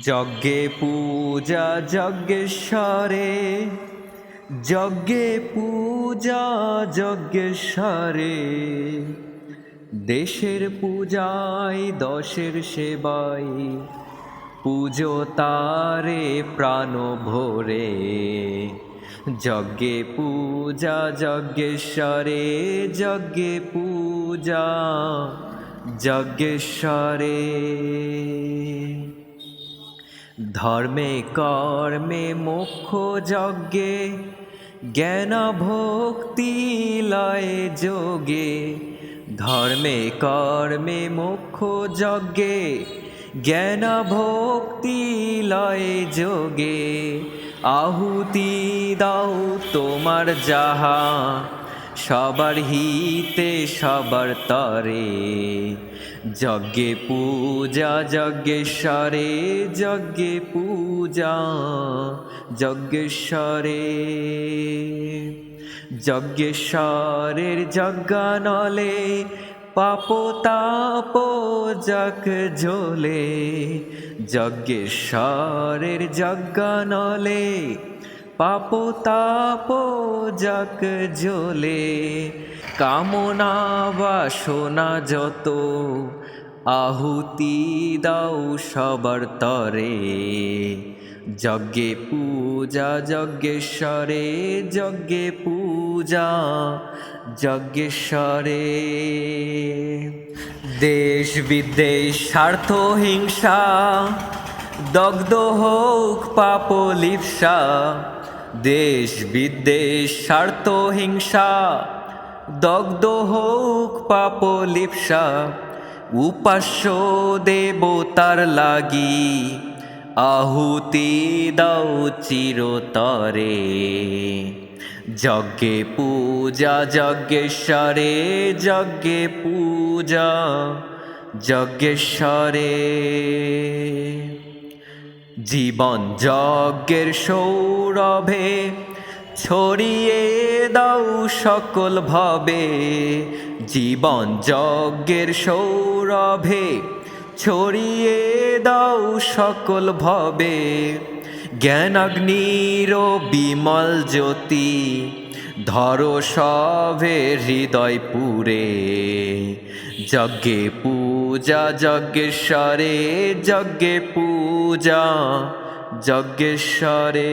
যজ্ঞে পূজা যজ্ঞেশ্বরে, যজ্ঞে পূজা যজ্ঞেশ্বরে। দেশের পূজায় দশের সেবায়, পুজো তারে প্রাণ ভরে। যজ্ঞে পূজা যজ্ঞেশ্বরে, যজ্ঞে পূজা যজ্ঞেশ্বরে। ধর্মে কর্মে মোক্ষ যজ্ঞে, জ্ঞান ভক্তি লয় যোগে। ধর্মে কর্মে মোক্ষ যজ্ঞে, জ্ঞান ভক্তি লয় যোগে। আহুতি দাও তোমার যাহা, সবার হিতে সবার তরে। যজ্ঞে পূজা যজ্ঞেশ্বরে, যজ্ঞে পূজা যজ্ঞেশ্বরে। যজ্ঞেশ্বরের যজ্ঞানলে, পাপ তাপ যাক জ্বলে। যজ্ঞেশ্বরের যজ্ঞানলে, পাপ তাপ যাক জ্বলে। কামনা বাসনা যত, আহুতি দাও সবার তরে। যজ্ঞে পূজা যজ্ঞেশ্বরে, যজ্ঞে পূজা যজ্ঞেশ্বরে। দেশ বিদ্বেষ স্বার্থ হিংসা, দগ্ধ হোক পাপ লিপ্সা। দেশ বিদ্বেষ স্বার্থ হিংসা, দগ্ধ হোক পাপ লিপ্সা। উপাস্য দেবতার লাগি, আহুতি দাও চিরতরে। যজ্ঞে পূজা যজ্ঞেশ্বরে, যজ্ঞে পূজা যজ্ঞেশ্বরে। জীবন যজ্ঞের সৌরভে, ছড়িয়ে দাও সকল ভবে। জীবন যজ্ঞের সৌরভে, ছড়িয়ে দাও সকল ভবে। জ্ঞানাগ্নির বিমল জ্যোতি, ধরো সবে হৃদয় পুরে। যজ্ঞে পূজা যজ্ঞেশ্বরে, যজ্ঞে পূজা যজ্ঞেশ্বরে।